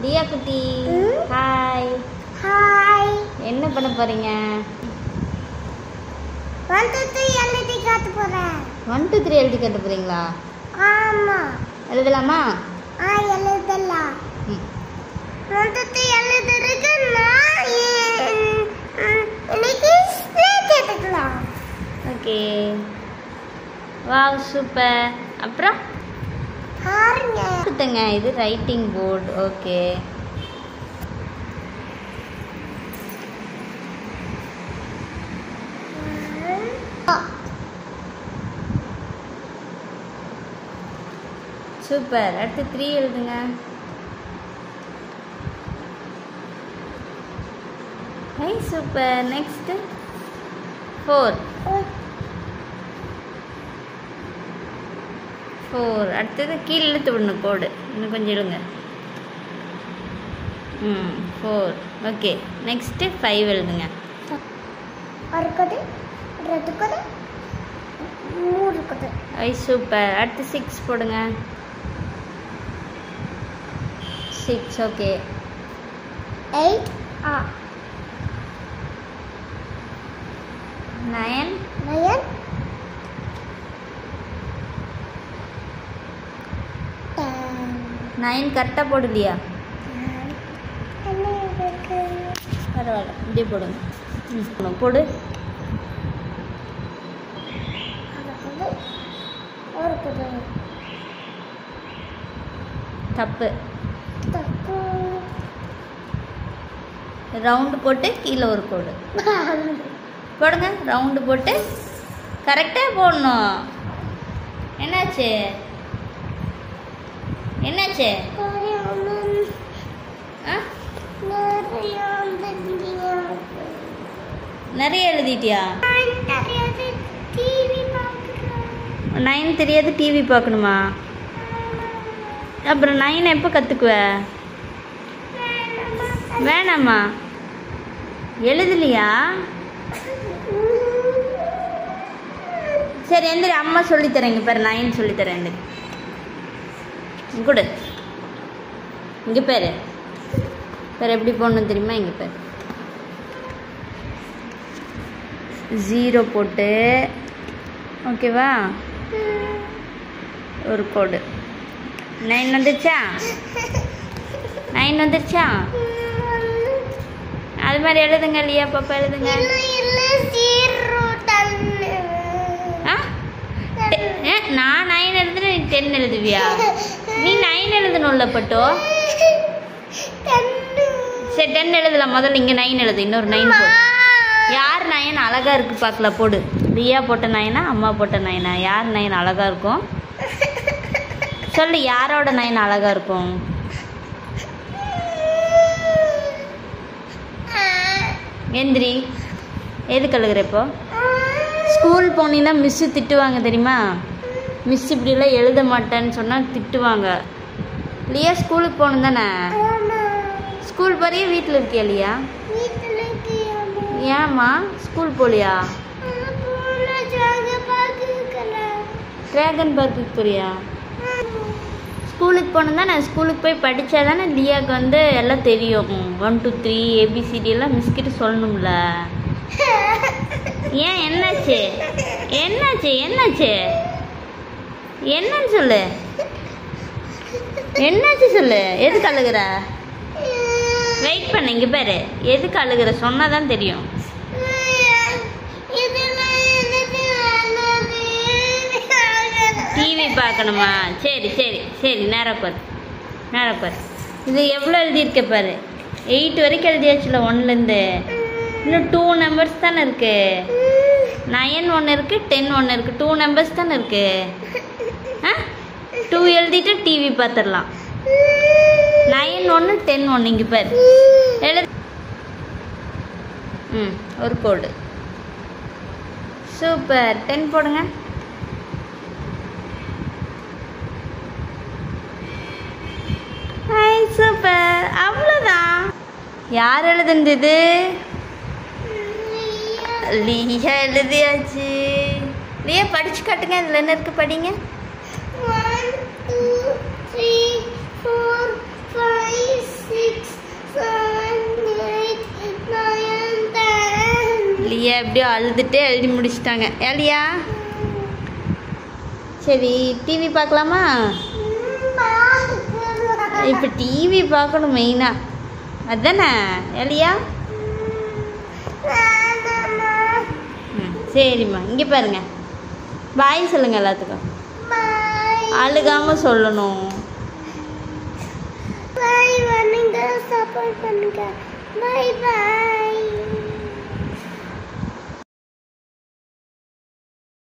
தியா குட்டி hi. Hi. என்ன பண்ண போறீங்க? 1 2 3 எழுதி காட்ட போறேன். 1 2 3 எழுதி காட்ட போறீங்களா? ஆமா. எழுதலாமா? எழுதலாம். 1 2 3 எழுதுறதுன்னா இன்னைக்கு ஸ்லேட் எடுக்கலாம். ஓகே. Wow super. அப்புறம் பாருங்க. இது ரைட்டிங் போர்டு. ஓகே. சூப்பர். அடுத்து 3 எழுதுங்க. High super. நெக்ஸ்ட் 4. அடுத்தது கீழே இழுத்து விடணும் கோடு. இன்னும் கொஞ்சம் இழுங்க. 4. ஓகே. நெக்ஸ்ட்டு 5 எழுதுங்க. இருக்குது, ரெண்டுக்குது, 3 இருக்குது. ஐ சூப்பர். அடுத்து 6 போடுங்க. 6 ஓகே. 8 9 9 9 கரெக்டாக போடலையா? பரவாயில்ல, இப்படி போடுங்க. போடு. தப்பு. ரவுண்டு போட்டு கீழே ஒரு கோடு போடுங்க. ரவுண்டு போட்டு கரெக்டாக போடணும். என்னாச்சு? என்னாச்சு? நிறைய எழுதிட்டியா? 9 தெரியாது, டிவி பார்க்கணுமா? அப்புறம் 9 எப்போ கற்றுக்குவ? வேணாமா? எழுதலையா? சரி எந்திரி, அம்மா சொல்லித்தரேன். இங்கே பேர் 9 சொல்லித்தரேன். எந்திரி கொடு. இங்கே பேர் எப்படி போடணும் தெரியுமா? இங்கே பேர் 0 போட்டு ஓகேவா? ஒரு கோடு. 9 வந்துருச்சா? 9 வந்துருச்சா? அது மாதிரி எழுதுங்க. இல்லையா பாப்பா? எழுதுங்க. நான் 9 எழுதுறேன், நீ 10 எழுதுவியா? நீ 9 எழுதணும்ல பட்டோ. சரி 10 எழுதலாம். முதல்ல இங்கே 9 எழுது. இன்னொரு 9 போடு. யார் 9 அழகா இருக்கு பார்க்கலாம்? போடு. ரியா போட்ட 9 அம்மா போட்ட 9? யார் 9 அழகா இருக்கும்? சொல்லு, யாரோட 9 அழகா இருக்கும்? எந்திரி. எதுக்கு அழுகுற இப்போ? ஸ்கூல் போனீங்கன்னா மிஸ்ஸு திட்டுவாங்க தெரியுமா? மிஸ் இப்படிலாம் எழுத மாட்டேன்னு சொன்னால் திட்டுவாங்க. இல்லையா? ஸ்கூலுக்கு போகணும் தானே? ஸ்கூல் போறியா வீட்டில் இருக்கியா? இல்லையா? ஏம்மா ஸ்கூல் போலியா? ட்ராகன் பார்க்குக்கு போறியா? ஸ்கூலுக்கு போகணும் தானே? ஸ்கூலுக்கு போய் படித்தா தானே லியாவுக்கு வந்து எல்லாம் தெரியும். 1 2 3 ABCD எல்லாம் மிஸ்கிட்ட சொல்லணும்ல. ஏன் என்னாச்சு? என்னாச்சு? என்னாச்சு? என்னன்னு சொல்லு. என்னாச்சு சொல்லு. எதுக்கு அழுகுற? வெயிட் பண்ண. இங்கே பாரு, எதுக்கு அழுகுற சொன்னாதான் தெரியும். டிவி பார்க்கணுமா? சரி சரி சரி. நேரம் பாரு. இது எவ்வளோ எழுதியிருக்க பாரு. 8 வரைக்கும் எழுதியாச்சுல 1லேருந்து. இன்னும் 2 நம்பர்ஸ் தானே இருக்கு. 9 ஒன்று இருக்கு, 10 ஒன்று இருக்கு. 2 நம்பர்ஸ் தானே இருக்கு. 2 எழுதிட்டு டிவி பார்த்துடலாம். 9 1 10 1. இங்கே பாரு எழுது. ஒரு கோடு. சூப்பர். 10 போடுங்க. Hi super. அவ்வளோதான். யார் எழுதுனது? லியா எழுதியாச்சு. லியா படிச்சு காட்டுங்க. இதில் என்ன இருக்கு? படிங்க. 1 2 3 4 5 6 லியா எப்படியோ அழுதுட்டே எழுதி முடிச்சிட்டாங்க. ஏலியா சரி டிவி பார்க்கலாமா? இப்போ டிவி பார்க்கணும் மெயினாக அதுதானே ஏலியா? சரிம்மா இங்கே பாருங்க. பாய் சொல்லுங்க எல்லாத்துக்கும். அழுகாம சொல்லணும். பாய் பண்ணுங்க, சப்போர்ட் பண்ணுங்க. பாய் பாய்.